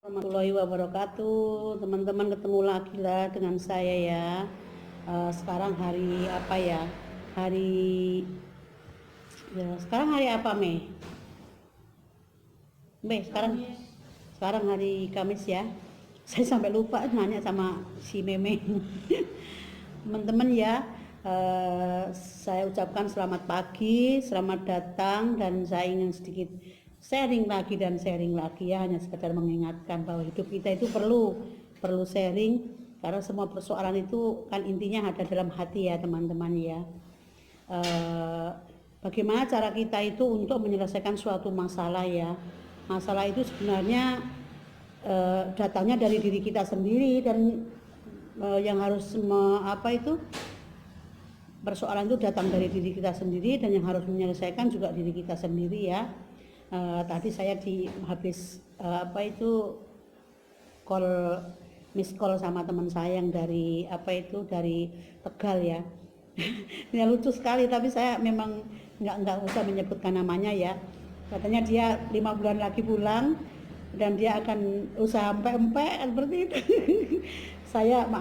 Warahmatullahi wabarakatuh. Teman-teman, ketemu lagi lah dengan saya ya. Sekarang hari apa ya? Sekarang hari apa, Mei? Sekarang hari Kamis ya. Saya sampai lupa nanya sama si Meme. Teman-teman ya, saya ucapkan selamat pagi, selamat datang, dan saya ingin sedikit sharing lagi ya, hanya sekedar mengingatkan bahwa hidup kita itu perlu sharing, karena semua persoalan itu kan intinya ada dalam hati ya teman-teman ya. Bagaimana cara kita itu untuk menyelesaikan suatu masalah ya. Masalah itu sebenarnya datangnya dari diri kita sendiri, dan yang harus persoalan itu datang dari diri kita sendiri, dan yang harus menyelesaikan juga diri kita sendiri ya. Tadi saya habis miss call sama teman saya yang dari Tegal ya. Ini lucu sekali, tapi saya memang nggak usah menyebutkan namanya ya. Katanya dia 5 bulan lagi pulang dan dia akan usaha empek-empek seperti itu. Saya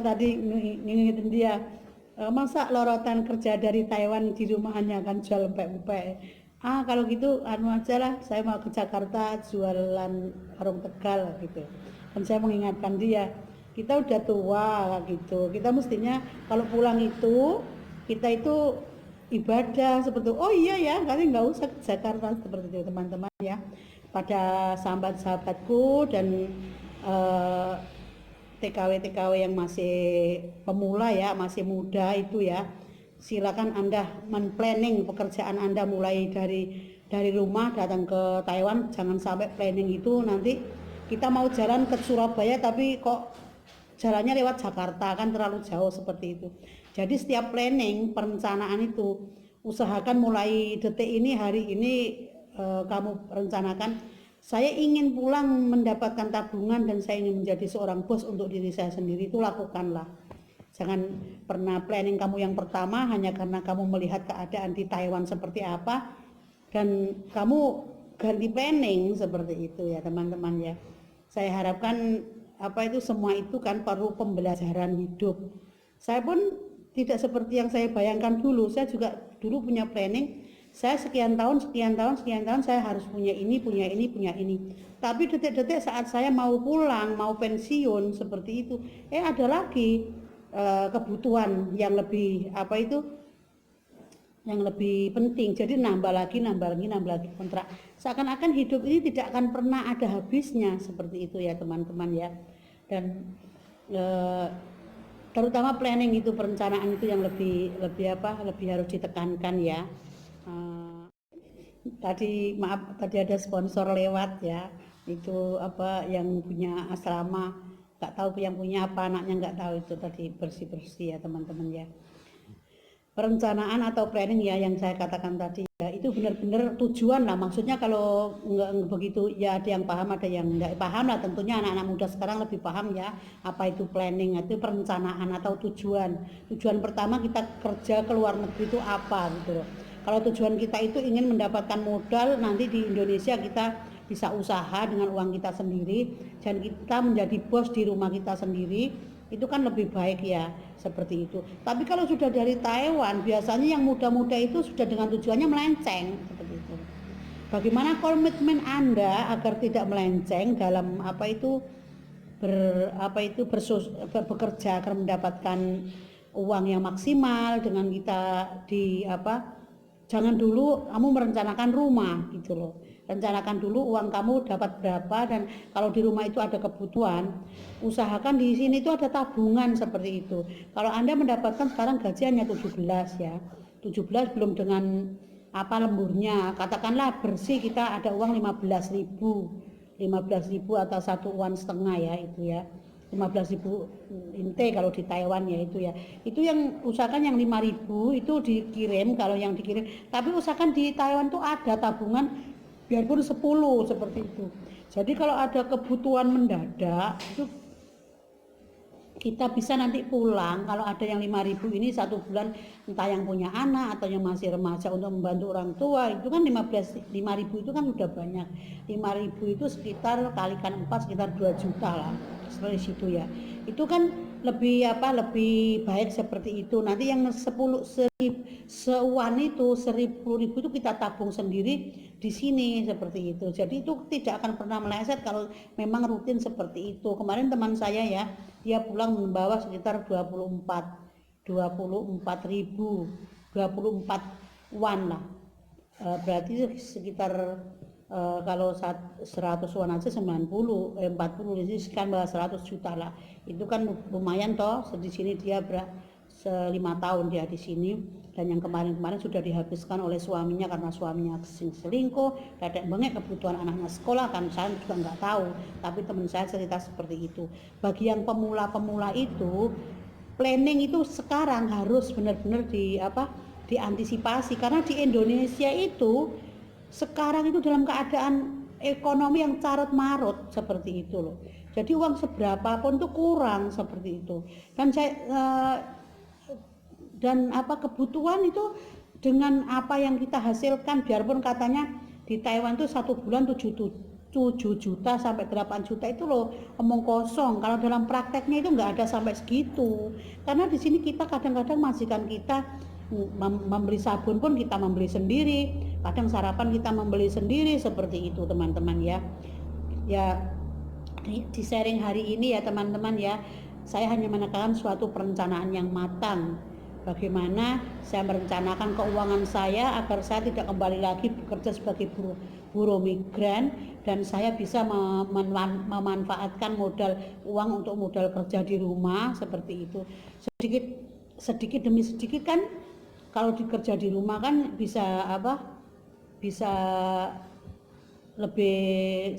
tadi ngingetin dia, masa lorotan kerja dari Taiwan di rumah hanya akan jual empek-empek. Kalau gitu aja lah, saya mau ke Jakarta jualan warung Tegal gitu. Dan saya mengingatkan dia, kita udah tua gitu, kita mestinya kalau pulang itu kita itu ibadah seperti itu. Oh iya ya, kalian nggak usah ke Jakarta seperti itu teman-teman ya. Pada sahabat-sahabatku dan TKW yang masih pemula ya, masih muda itu ya, silakan Anda men-planning pekerjaan Anda mulai dari rumah datang ke Taiwan. Jangan sampai planning itu nanti kita mau jalan ke Surabaya tapi kok jalannya lewat Jakarta, kan terlalu jauh seperti itu. Jadi setiap planning, perencanaan itu usahakan mulai detik ini, hari ini kamu rencanakan, saya ingin pulang mendapatkan tabungan dan saya ingin menjadi seorang bos untuk diri saya sendiri. Itu lakukanlah. Jangan pernah planning kamu yang pertama hanya karena kamu melihat keadaan di Taiwan seperti apa dan kamu ganti planning seperti itu ya teman-teman ya. Saya harapkan semua itu kan perlu pembelajaran hidup. Saya pun tidak seperti yang saya bayangkan dulu. Saya juga dulu punya planning, saya sekian tahun saya harus punya ini. Tapi detik-detik saat saya mau pulang, mau pensiun seperti itu, ada lagi kebutuhan yang lebih penting. Jadi nambah lagi kontrak. Seakan-akan hidup ini tidak akan pernah ada habisnya seperti itu ya teman-teman ya. Dan terutama planning itu, perencanaan itu yang lebih harus ditekankan ya. Tadi ada sponsor lewat ya, itu yang punya asrama, nggak tahu yang punya apa, anaknya nggak tahu, itu tadi bersih ya teman-teman ya. Perencanaan atau planning ya yang saya katakan tadi ya, itu benar-benar tujuan lah. Maksudnya kalau nggak begitu ya, ada yang paham, ada yang nggak paham lah. Tentunya anak-anak muda sekarang lebih paham ya apa itu planning, itu perencanaan atau tujuan pertama kita kerja ke luar negeri itu apa gitu loh. Kalau tujuan kita itu ingin mendapatkan modal, nanti di Indonesia kita bisa usaha dengan uang kita sendiri dan kita menjadi bos di rumah kita sendiri, itu kan lebih baik ya seperti itu. Tapi kalau sudah dari Taiwan, biasanya yang muda-muda itu sudah dengan tujuannya melenceng seperti itu. Bagaimana komitmen Anda agar tidak melenceng dalam bekerja agar mendapatkan uang yang maksimal dengan kita jangan dulu kamu merencanakan rumah gitu loh. Rencanakan dulu uang kamu dapat berapa, dan kalau di rumah itu ada kebutuhan, usahakan di sini itu ada tabungan seperti itu. Kalau Anda mendapatkan sekarang gaji hanya 17 ya, 17 belum dengan lemburnya, katakanlah bersih kita ada uang 15.000 atau 1,5 ya, itu ya 15.000 inte kalau di Taiwan ya, itu yang usahakan yang 5.000 itu dikirim, kalau yang dikirim. Tapi usahakan di Taiwan tuh ada tabungan biarpun 10 seperti itu. Jadi kalau ada kebutuhan mendadak itu kita bisa nanti pulang kalau ada yang 5.000 ini 1 bulan, entah yang punya anak atau yang masih remaja untuk membantu orang tua, itu kan 5.000 itu kan udah banyak. 5.000 itu sekitar kalikan 4 sekitar 2 juta lah seperti situ ya. Itu kan lebih baik seperti itu. Nanti yang 10 seuan itu 10.000 itu kita tabung sendiri di sini seperti itu. Jadi itu tidak akan pernah meleset kalau memang rutin seperti itu. Kemarin teman saya ya, dia pulang membawa sekitar 24.000 won lah. Berarti sekitar kalau 100 won aja 40 jadi sekian 100 juta lah. Itu kan lumayan toh. Di sini dia 5 tahun dia di sini, dan yang kemarin sudah dihabiskan oleh suaminya karena suaminya selingkuh, dadek bengek kebutuhan anaknya sekolah kan, saya juga nggak tahu, tapi teman saya cerita seperti itu. Bagi yang pemula itu, planning itu sekarang harus benar-benar diantisipasi, karena di Indonesia itu sekarang itu dalam keadaan ekonomi yang carut marut seperti itu loh. Jadi uang seberapa pun tuh kurang seperti itu. Dan kebutuhan itu dengan apa yang kita hasilkan, biarpun katanya di Taiwan tuh 1 bulan 7 juta sampai 8 juta itu loh omong kosong. Kalau dalam prakteknya itu nggak ada sampai segitu. Karena di sini kita kadang-kadang majikan kita membeli sabun pun kita membeli sendiri, kadang sarapan kita membeli sendiri seperti itu teman-teman ya. Ya di sharing hari ini ya teman-teman ya, saya hanya menekankan suatu perencanaan yang matang. Bagaimana saya merencanakan keuangan saya agar saya tidak kembali lagi bekerja sebagai buruh migran, dan saya bisa memanfaatkan modal uang untuk modal kerja di rumah seperti itu. Sedikit demi sedikit kan, kalau dikerja di rumah kan bisa lebih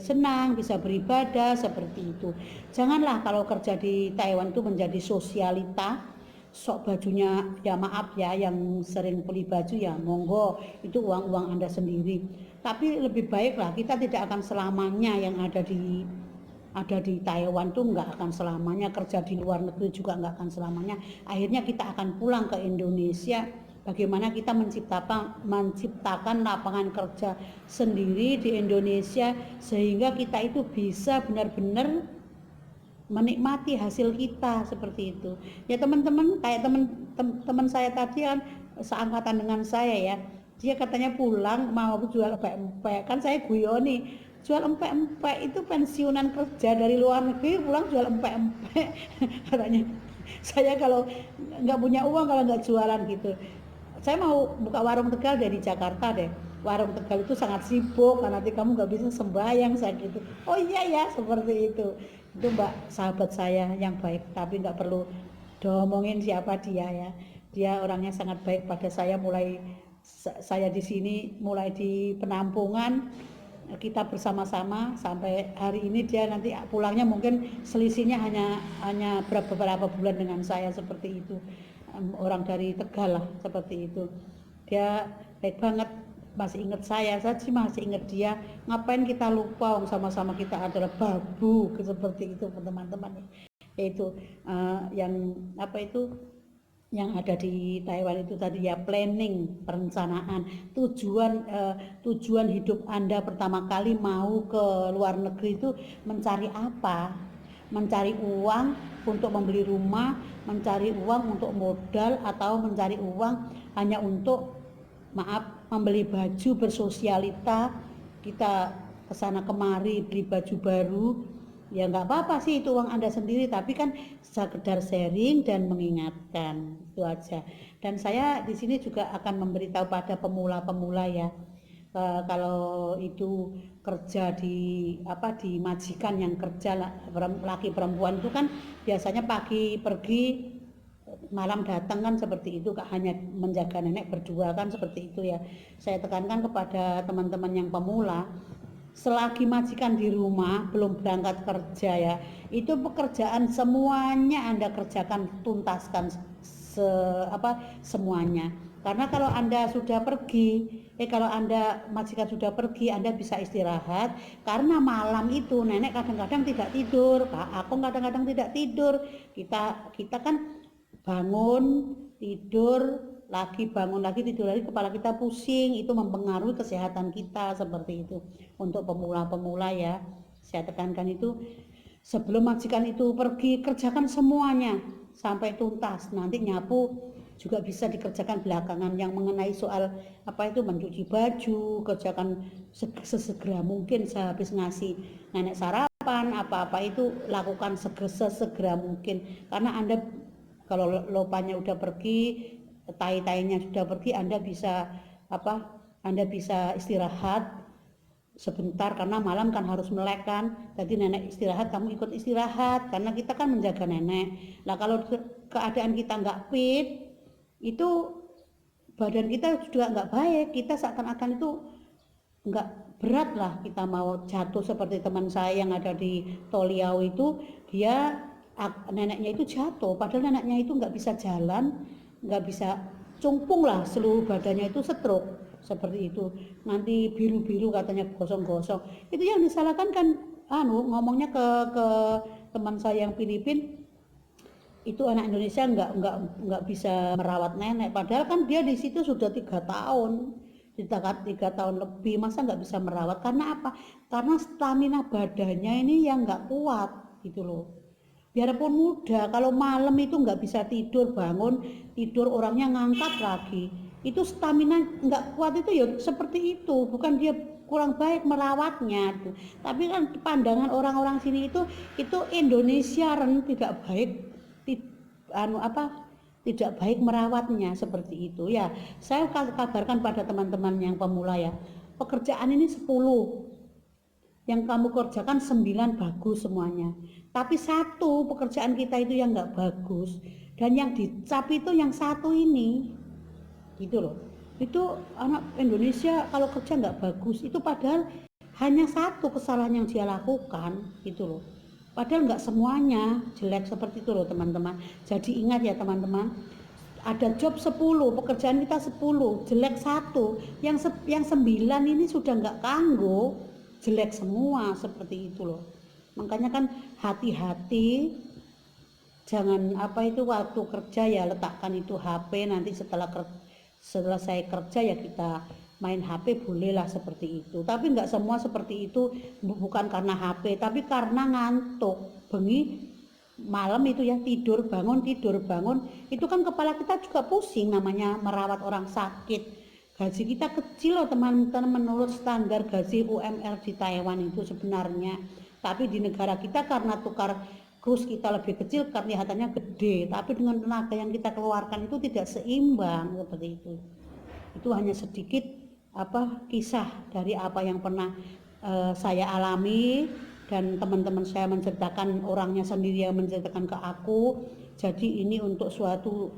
senang, bisa beribadah seperti itu. Janganlah kalau kerja di Taiwan itu menjadi sosialita, sok bajunya ya maaf ya, yang sering beli baju ya monggo, itu uang Anda sendiri. Tapi lebih baiklah, kita tidak akan selamanya yang ada di Taiwan tuh nggak akan selamanya, kerja di luar negeri juga nggak akan selamanya. Akhirnya kita akan pulang ke Indonesia. Bagaimana kita menciptakan lapangan kerja sendiri di Indonesia, sehingga kita itu bisa benar-benar menikmati hasil kita seperti itu ya teman-teman. Kayak teman saya tadi kan seangkatan dengan saya ya, dia katanya pulang mau jual empek-empek, kan saya guyoni, jual empek-empek itu pensiunan kerja dari luar negeri pulang jual empek-empek katanya. Saya kalau nggak punya uang, kalau nggak jualan gitu, saya mau buka warung Tegal dari Jakarta deh. Warung Tegal itu sangat sibuk, karena nanti kamu nggak bisa sembahyang saya gitu. Oh iya ya, seperti itu Mbak, sahabat saya yang baik, tapi nggak perlu diomongin siapa dia ya. Dia orangnya sangat baik pada saya, mulai saya di sini, mulai di penampungan kita bersama-sama sampai hari ini. Dia nanti pulangnya mungkin selisihnya hanya beberapa bulan dengan saya seperti itu. Orang dari Tegal lah seperti itu. Dia baik banget, masih ingat saya sih masih ingat dia. Ngapain kita lupa, sama-sama kita adalah babu seperti itu teman-teman. Yaitu yang ada di Taiwan itu tadi ya, planning, perencanaan, tujuan hidup Anda pertama kali mau ke luar negeri itu mencari apa? Mencari uang untuk membeli rumah, mencari uang untuk modal, atau mencari uang hanya untuk membeli baju, bersosialita, kita kesana kemari beli baju baru. Ya nggak apa-apa sih, itu uang Anda sendiri, tapi kan sekedar sharing dan mengingatkan, itu aja. Dan saya di sini juga akan memberitahu pada pemula-pemula ya, kalau itu kerja di majikan, yang kerja laki perempuan itu kan biasanya pagi pergi malam datang kan, seperti itu, hanya menjaga nenek berdua kan, seperti itu ya. Saya tekankan kepada teman-teman yang pemula, selagi majikan di rumah belum berangkat kerja ya, itu pekerjaan semuanya Anda kerjakan, tuntaskan semuanya. Karena kalau Anda sudah pergi kalau Anda majikan sudah pergi, Anda bisa istirahat, karena malam itu nenek kadang-kadang tidak tidur, aku kadang-kadang tidak tidur. Kita kan bangun, tidur lagi, bangun lagi, tidur lagi, kepala kita pusing, itu mempengaruhi kesehatan kita seperti itu. Untuk pemula-pemula ya, saya tekankan itu, sebelum majikan itu pergi, kerjakan semuanya sampai tuntas. Nanti nyapu juga bisa dikerjakan belakangan. Yang mengenai soal apa itu mencuci baju, kerjakan sesegera mungkin. Sehabis ngasih nenek sarapan apa-apa itu lakukan sesegera mungkin, karena Anda kalau lopanya udah pergi, tai-tainya sudah pergi, Anda bisa Anda bisa istirahat sebentar, karena malam kan harus melek kan. Jadi nenek istirahat, kamu ikut istirahat, karena kita kan menjaga nenek. Nah kalau keadaan kita nggak fit, itu badan kita juga nggak baik, kita seakan-akan itu nggak berat lah, kita mau jatuh seperti teman saya yang ada di Toliau itu, dia neneknya itu jatuh, padahal neneknya itu nggak bisa jalan, nggak bisa, cungpung lah, seluruh badannya itu stroke seperti itu. Nanti biru-biru katanya, gosong-gosong. Itu yang disalahkan kan ngomongnya ke teman saya yang Filipin, itu anak Indonesia nggak bisa merawat nenek, padahal kan dia di situ sudah 3 tahun, 3 tahun lebih, masa nggak bisa merawat. Karena apa? Karena stamina badannya ini yang nggak kuat gitu loh. Biarpun muda, kalau malam itu nggak bisa tidur, bangun tidur orangnya ngangkat lagi, itu stamina nggak kuat. Itu ya seperti itu, bukan dia kurang baik merawatnya, tapi kan pandangan orang-orang sini itu Indonesia tidak baik, tidak baik merawatnya seperti itu ya. Saya kabarkan pada teman-teman yang pemula ya, pekerjaan ini 10, yang kamu kerjakan 9 bagus semuanya, tapi 1 pekerjaan kita itu yang nggak bagus, dan yang dicap itu yang 1 ini gitu loh. Itu anak Indonesia kalau kerja nggak bagus itu, padahal hanya 1 kesalahan yang dia lakukan gitu loh, padahal nggak semuanya jelek seperti itu loh teman-teman. Jadi ingat ya teman-teman, ada job 10, pekerjaan kita 10, jelek 1, yang 9 ini sudah nggak kanggo, jelek semua seperti itu loh. Makanya kan hati-hati, jangan waktu kerja ya letakkan itu HP, nanti setelah selesai kerja ya kita main HP bolehlah seperti itu, tapi nggak semua seperti itu, bukan karena HP tapi karena ngantuk, bengi malam itu ya, tidur bangun, itu kan kepala kita juga pusing, namanya merawat orang sakit. Gaji kita kecil loh teman-teman, menurut standar gaji UMR di Taiwan itu sebenarnya, tapi di negara kita karena tukar kurs kita lebih kecil kelihatannya gede, tapi dengan tenaga yang kita keluarkan itu tidak seimbang seperti itu. Itu hanya sedikit kisah dari apa yang pernah saya alami, dan teman-teman saya menceritakan, orangnya sendiri yang menceritakan ke aku. Jadi ini untuk suatu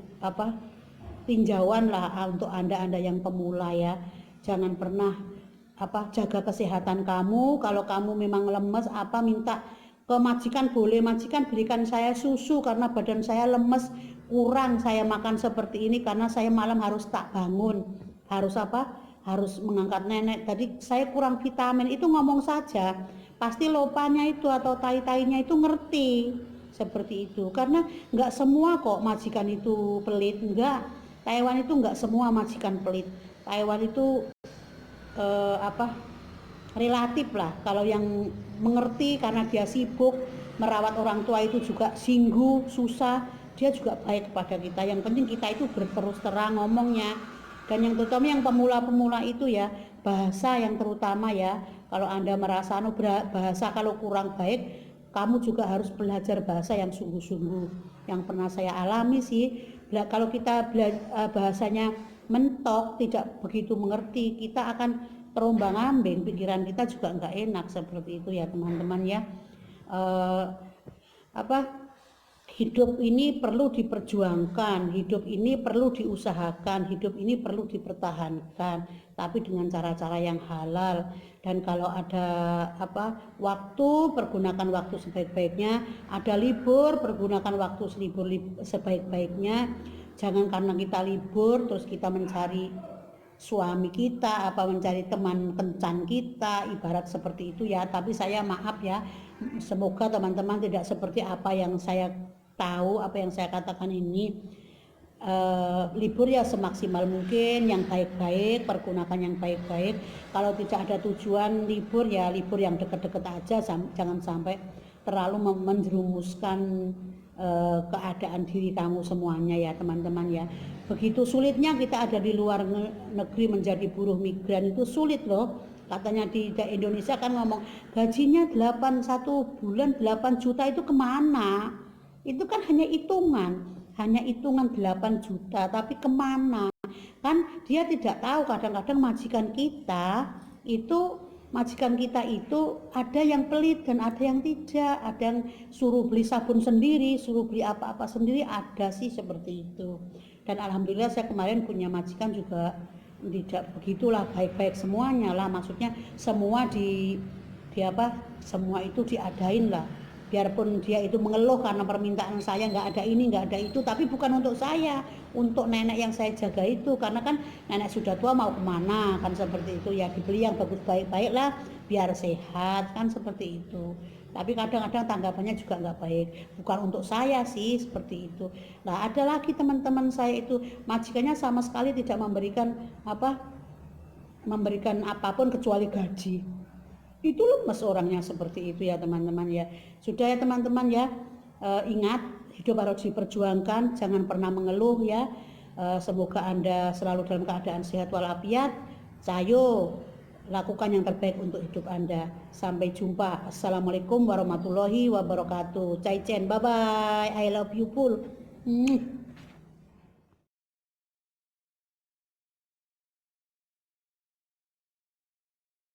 tinjauan lah untuk anda yang pemula ya. Jangan pernah jaga kesehatan kamu. Kalau kamu memang lemes minta ke majikan, boleh, majikan berikan saya susu karena badan saya lemes, kurang saya makan seperti ini karena saya malam harus tak bangun, harus mengangkat nenek, tadi saya kurang vitamin. Itu ngomong saja, pasti lopanya itu atau tai-tainya itu ngerti seperti itu. Karena nggak semua kok majikan itu pelit, enggak. Taiwan itu nggak semua majikan pelit. Taiwan itu relatif lah. Kalau yang mengerti karena dia sibuk merawat orang tua itu juga singgu susah, dia juga baik kepada kita. Yang penting kita itu berterus terang ngomongnya. Dan yang terutama yang pemula-pemula itu ya, bahasa yang terutama ya. Kalau anda merasa bahasa kalau kurang baik, kamu juga harus belajar bahasa yang sungguh-sungguh. Yang pernah saya alami sih, kalau kita bahasanya mentok, tidak begitu mengerti, kita akan terombang-ambing, pikiran kita juga nggak enak seperti itu ya teman-teman ya. Hidup ini perlu diperjuangkan, hidup ini perlu diusahakan, hidup ini perlu dipertahankan, tapi dengan cara-cara yang halal. Dan kalau ada waktu, pergunakan waktu sebaik-baiknya. Ada libur, pergunakan waktu sebaik-baiknya. Jangan karena kita libur terus kita mencari suami kita, apa mencari teman kencan kita, ibarat seperti itu ya. Tapi saya maaf ya, semoga teman-teman tidak seperti apa yang saya tahu, apa yang saya katakan ini. Libur ya semaksimal mungkin, yang baik-baik, pergunakan yang baik-baik. Kalau tidak ada tujuan libur ya libur yang deket-deket aja, jangan sampai terlalu menjerumuskan keadaan diri kamu semuanya ya teman-teman ya. Begitu sulitnya kita ada di luar negeri menjadi buruh migran, itu sulit loh. Katanya di Indonesia kan ngomong gajinya 1 bulan 8 juta, itu kemana? Itu kan hanya hitungan 8 juta, tapi kemana? Kan dia tidak tahu, kadang-kadang majikan kita itu ada yang pelit dan ada yang tidak, ada yang suruh beli sabun sendiri, suruh beli apa-apa sendiri, ada sih seperti itu. Dan alhamdulillah saya kemarin punya majikan juga tidak begitulah, baik-baik semuanya lah, maksudnya semua semua itu diadain lah. Biarpun dia itu mengeluh karena permintaan saya nggak ada ini nggak ada itu, tapi bukan untuk saya, untuk nenek yang saya jaga itu, karena kan nenek sudah tua mau kemana kan seperti itu ya, dibeli yang bagus baik-baik lah biar sehat kan seperti itu. Tapi kadang-kadang tanggapannya juga nggak baik, bukan untuk saya sih seperti itu. Nah ada lagi teman-teman saya itu majikannya sama sekali tidak memberikan apapun kecuali gaji. Itu lemes orangnya seperti itu ya teman-teman ya. Sudah ya teman-teman ya, ingat hidup harus diperjuangkan, jangan pernah mengeluh ya. Semoga Anda selalu dalam keadaan sehat walafiat. Cayo, lakukan yang terbaik untuk hidup Anda. Sampai jumpa. Assalamualaikum warahmatullahi wabarakatuh. Cai Chen, bye bye. I love you full.